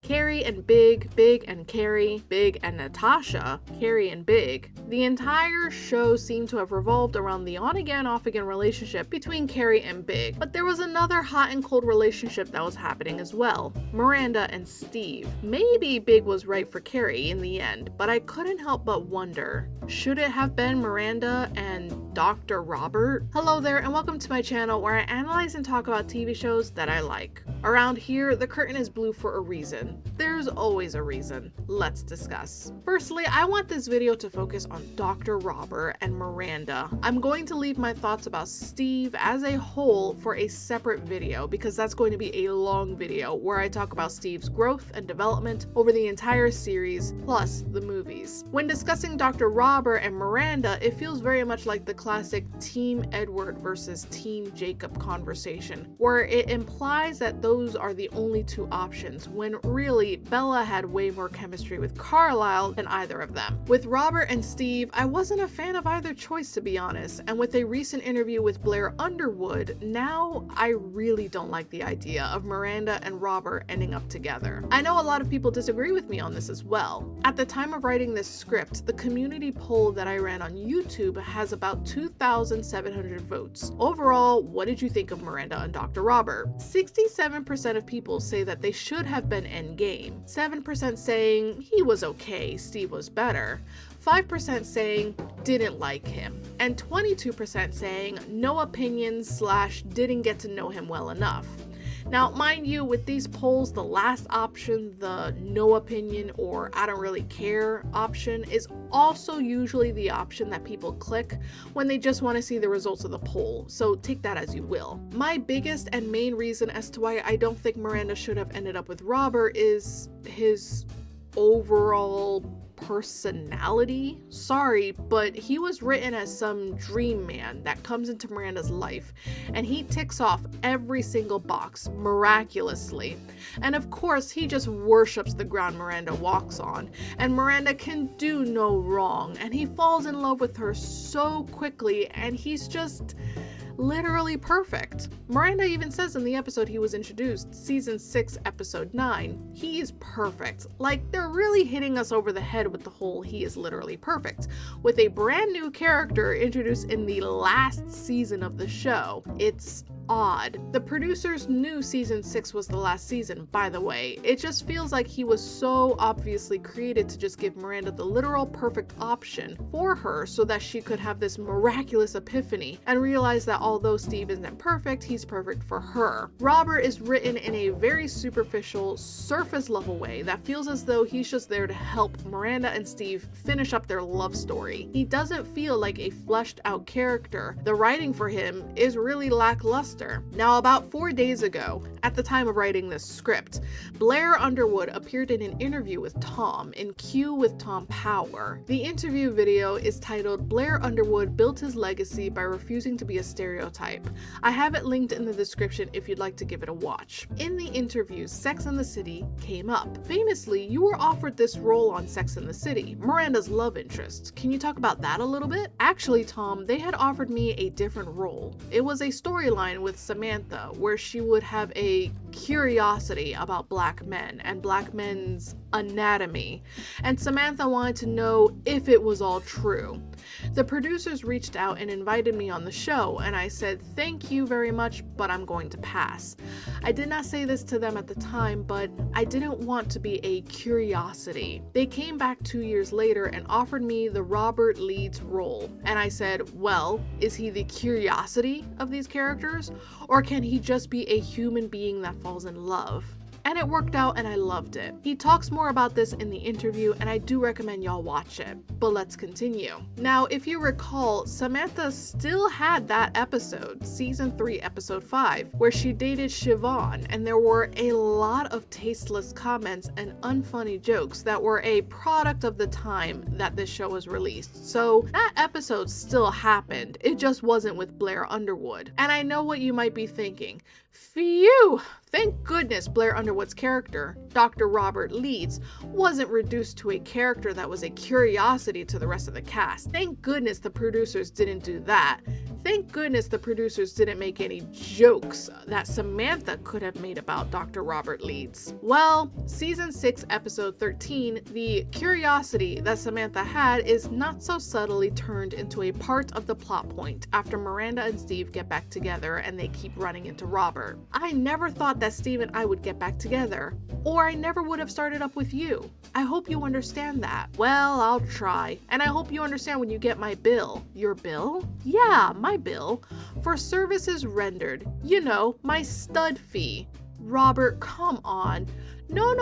Carrie and Big, Big and Carrie, Big and Natasha, Carrie and Big. The entire show seemed to have revolved around the on-again, off-again relationship between Carrie and Big, but there was another hot and cold relationship that was happening as well, Miranda and Steve. Maybe Big was right for Carrie in the end, but I couldn't help but wonder, should it have been Miranda and Dr. Robert? Hello there and welcome to my channel where I analyze and talk about TV shows that I like. Around here, the curtain is blue for a reason. There's always a reason. Let's discuss. Firstly, I want this video to focus on Dr. Robert and Miranda. I'm going to leave my thoughts about Steve as a whole for a separate video because that's going to be a long video where I talk about Steve's growth and development over the entire series plus the movies. When discussing Dr. Robert and Miranda, it feels very much like the classic Team Edward versus Team Jacob conversation, where it implies that those are the only two options, when really Bella had way more chemistry with Carlisle than either of them. With Robert and Steve, I wasn't a fan of either choice to be honest, and with a recent interview with Blair Underwood, now I really don't like the idea of Miranda and Robert ending up together. I know a lot of people disagree with me on this as well. At the time of writing this script, the community poll that I ran on YouTube has about 2,700 votes. Overall, what did you think of Miranda and Dr. Robert? 67% of people say that they should have been endgame, 7% saying he was okay, Steve was better, 5% saying didn't like him, and 22% saying no opinions / didn't get to know him well enough. Now, mind you, with these polls, the last option, the no opinion or I don't really care option, is also usually the option that people click when they just want to see the results of the poll, so take that as you will. My biggest and main reason as to why I don't think Miranda should have ended up with Robert is his overall personality. Sorry, but he was written as some dream man that comes into Miranda's life, and he ticks off every single box miraculously. And of course, he just worships the ground Miranda walks on, and Miranda can do no wrong, and he falls in love with her so quickly, and he's just literally perfect. Miranda even says in the episode he was introduced, season 6, episode 9, he is perfect. Like, they're really hitting us over the head with the whole he is literally perfect, with a brand new character introduced in the last season of the show. It's odd. The producers knew season 6 was the last season, by the way. It just feels like he was so obviously created to just give Miranda the literal perfect option for her so that she could have this miraculous epiphany and realize that although Steve isn't perfect, he's perfect for her. Robert is written in a very superficial, surface level way that feels as though he's just there to help Miranda and Steve finish up their love story. He doesn't feel like a fleshed out character. The writing for him is really lackluster. Now, about 4 days ago, at the time of writing this script, Blair Underwood appeared in an interview with Tom in Q with Tom Power. The interview video is titled "Blair Underwood Built His Legacy by Refusing to Be a Stereotype." I have it linked in the description if you'd like to give it a watch. In the interview, Sex and the City came up. Famously, you were offered this role on Sex and the City, Miranda's love interest. Can you talk about that a little bit? Actually, Tom, they had offered me a different role. It was a storyline with Samantha where she would have a curiosity about black men and black men's anatomy, and Samantha wanted to know if it was all true. The producers reached out and invited me on the show, and I said thank you very much, but I'm going to pass. I did not say this to them at the time, but I didn't want to be a curiosity. They came back 2 years later and offered me the Robert Leeds role, and I said, well, is he the curiosity of these characters, or can he just be a human being that falls in love? And it worked out and I loved it. He talks more about this in the interview and I do recommend y'all watch it. But let's continue. Now, if you recall, Samantha still had that episode, season 3, episode 5, where she dated Siobhan, and there were a lot of tasteless comments and unfunny jokes that were a product of the time that this show was released. So that episode still happened, it just wasn't with Blair Underwood. And I know what you might be thinking. Phew! Thank goodness Blair Underwood's character, Dr. Robert Leeds, wasn't reduced to a character that was a curiosity to the rest of the cast. Thank goodness the producers didn't do that. Thank goodness the producers didn't make any jokes that Samantha could have made about Dr. Robert Leeds. Well, season 6, episode 13, the curiosity that Samantha had is not so subtly turned into a part of the plot point after Miranda and Steve get back together and they keep running into Robert. I never thought that Steve and I would get back together, or I never would have started up with you. I hope you understand that. Well, I'll try. And I hope you understand when you get my bill. Your bill? Yeah, my bill. For services rendered. You know, my stud fee. Robert, come on. No.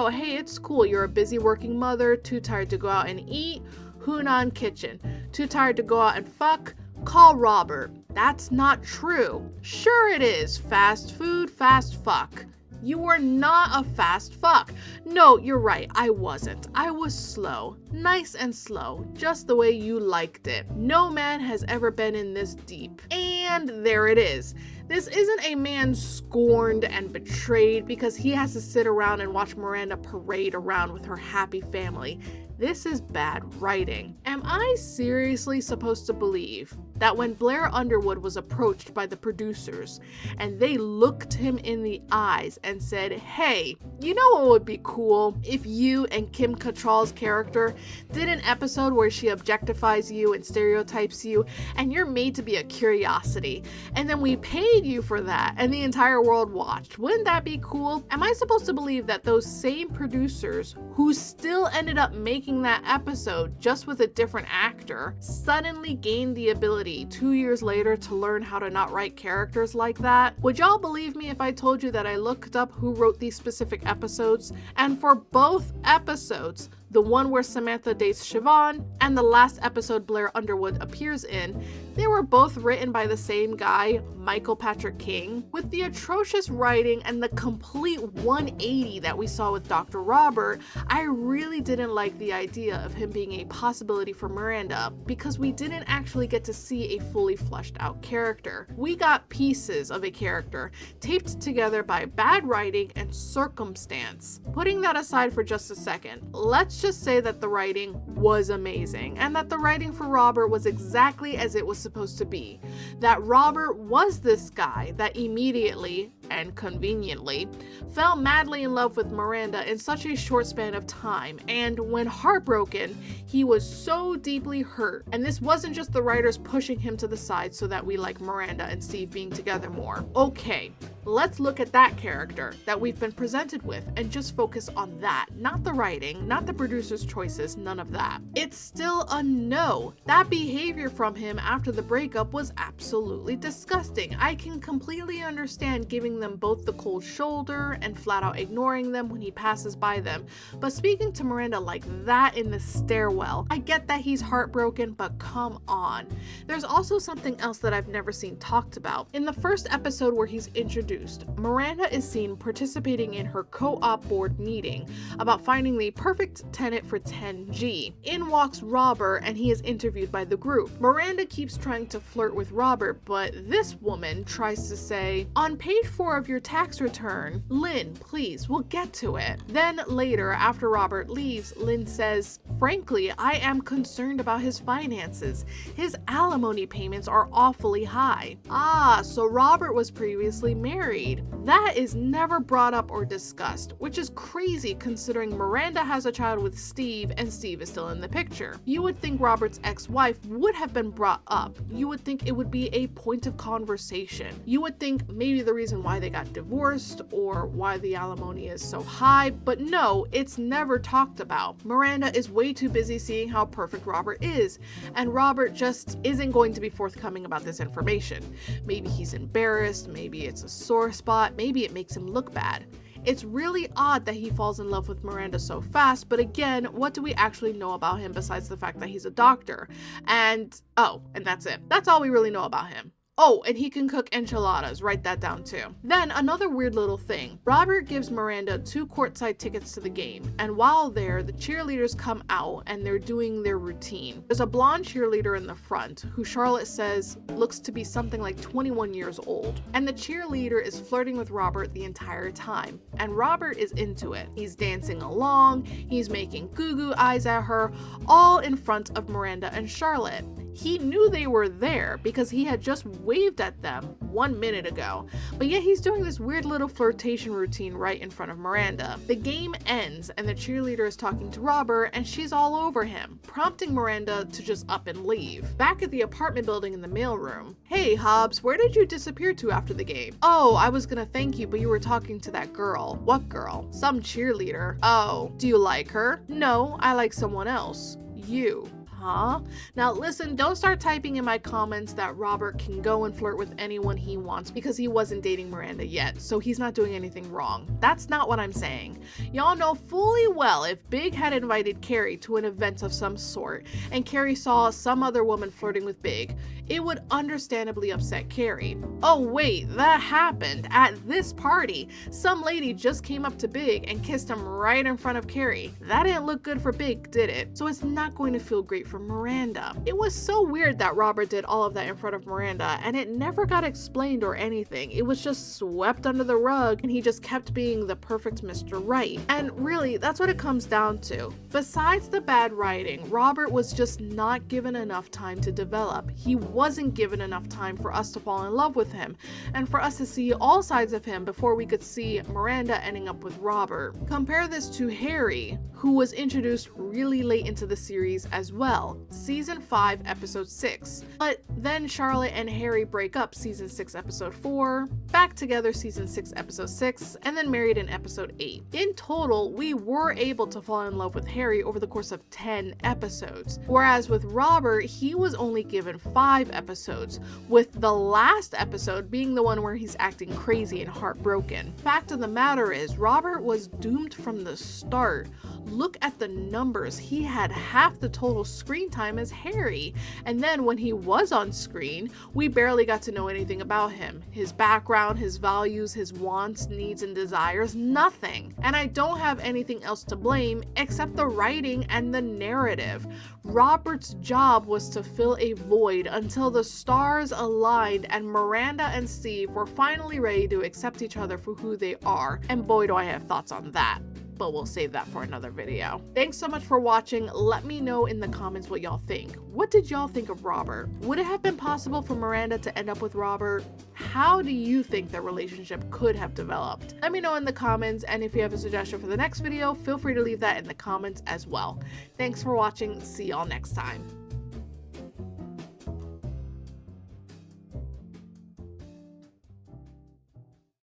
Hey, it's cool. You're a busy working mother, too tired to go out and eat. Hunan kitchen. Too tired to go out and fuck. Call Robert. That's not true. Sure it is. Fast food, fast fuck. You were not a fast fuck. No, you're right, I wasn't. I was slow. Nice and slow. Just the way you liked it. No man has ever been in this deep. And there it is. This isn't a man scorned and betrayed because he has to sit around and watch Miranda parade around with her happy family. This is bad writing. Am I seriously supposed to believe that when Blair Underwood was approached by the producers and they looked him in the eyes and said, hey, you know what would be cool if you and Kim Cattrall's character did an episode where she objectifies you and stereotypes you and you're made to be a curiosity and then we paid you for that and the entire world watched? Wouldn't that be cool? Am I supposed to believe that those same producers who still ended up making that episode just with a different actor suddenly gained the ability 2 years later to learn how to not write characters like that? Would y'all believe me if I told you that I looked up who wrote these specific episodes? And for both episodes, the one where Samantha dates Siobhan and the last episode Blair Underwood appears in, they were both written by the same guy, Michael Patrick King. With the atrocious writing and the complete 180 that we saw with Dr. Robert, I really didn't like the idea of him being a possibility for Miranda because we didn't actually get to see a fully fleshed out character. We got pieces of a character taped together by bad writing and circumstance. Putting that aside for just a second, let's just say that the writing was amazing and that the writing for Robert was exactly as it was supposed to be. That Robert was this guy that immediately and conveniently fell madly in love with Miranda in such a short span of time, and when heartbroken, he was so deeply hurt. And this wasn't just the writers pushing him to the side so that we like Miranda and Steve being together more. Okay, let's look at that character that we've been presented with and just focus on that, not the writing, not the producer's choices, none of that. It's still a no. That behavior from him after the breakup was absolutely disgusting. I can completely understand giving them both the cold shoulder and flat out ignoring them when he passes by them, but speaking to Miranda like that in the stairwell, I get that he's heartbroken, but come on. There's also something else that I've never seen talked about. In the first episode where he's introduced, Miranda is seen participating in her co-op board meeting about finding the perfect tenant for 10G. In walks Robert and he is interviewed by the group. Miranda keeps trying to flirt with Robert, but this woman tries to say, on page 4 of your tax return, Lynn, please, we'll get to it. Then later, after Robert leaves, Lynn says, frankly, I am concerned about his finances. His alimony payments are awfully high. Ah, so Robert was previously married. That is never brought up or discussed, which is crazy considering Miranda has a child with Steve and Steve is still in the picture. You would think Robert's ex-wife would have been brought up. You would think it would be a point of conversation. You would think maybe the reason why they got divorced or why the alimony is so high, but no, it's never talked about. Miranda is way too busy seeing how perfect Robert is, and Robert just isn't going to be forthcoming about this information. Maybe he's embarrassed, maybe it's a sore spot, maybe it makes him look bad. It's really odd that he falls in love with Miranda so fast, but again, what do we actually know about him besides the fact that he's a doctor? And that's it. That's all we really know about him. Oh, and he can cook enchiladas, write that down too. Then another weird little thing. Robert gives Miranda 2 courtside tickets to the game, and while there, the cheerleaders come out and they're doing their routine. There's a blonde cheerleader in the front, who Charlotte says looks to be something like 21 years old, and the cheerleader is flirting with Robert the entire time, and Robert is into it. He's dancing along, he's making goo-goo eyes at her, all in front of Miranda and Charlotte. He knew they were there because he had just waved at them 1 minute ago, but yet he's doing this weird little flirtation routine right in front of Miranda. The game ends and the cheerleader is talking to Robert and she's all over him, prompting Miranda to just up and leave. Back at the apartment building in the mailroom, "Hey Hobbs, where did you disappear to after the game?" "Oh, I was gonna thank you, but you were talking to that girl." "What girl?" "Some cheerleader." "Oh, do you like her?" "No, I like someone else." "You." Huh? Now listen, don't start typing in my comments that Robert can go and flirt with anyone he wants because he wasn't dating Miranda yet, so he's not doing anything wrong. That's not what I'm saying. Y'all know fully well if Big had invited Carrie to an event of some sort and Carrie saw some other woman flirting with Big, it would understandably upset Carrie. Oh wait, that happened at this party. Some lady just came up to Big and kissed him right in front of Carrie. That didn't look good for Big, did it? So it's not going to feel great for Miranda. It was so weird that Robert did all of that in front of Miranda and it never got explained or anything. It was just swept under the rug and he just kept being the perfect Mr. Right. And really, that's what it comes down to. Besides the bad writing, Robert was just not given enough time to develop. He wasn't given enough time for us to fall in love with him and for us to see all sides of him before we could see Miranda ending up with Robert. Compare this to Harry, who was introduced really late into the series as well. Season 5, episode 6. But then Charlotte and Harry break up season 6, episode 4, back together season 6, episode 6, and then married in episode 8. In total, we were able to fall in love with Harry over the course of 10 episodes. Whereas with Robert, he was only given 5 episodes, with the last episode being the one where he's acting crazy and heartbroken. Fact of the matter is, Robert was doomed from the start. Look at the numbers. He had half the total screen time as Harry. And then when he was on screen, we barely got to know anything about him. His background, his values, his wants, needs, and desires, nothing. And I don't have anything else to blame except the writing and the narrative. Robert's job was to fill a void until the stars aligned and Miranda and Steve were finally ready to accept each other for who they are. And boy, do I have thoughts on that. But we'll save that for another video. Thanks so much for watching. Let me know in the comments what y'all think. What did y'all think of Robert? Would it have been possible for Miranda to end up with Robert? How do you think their relationship could have developed? Let me know in the comments, and if you have a suggestion for the next video, feel free to leave that in the comments as well. Thanks for watching. See y'all next time.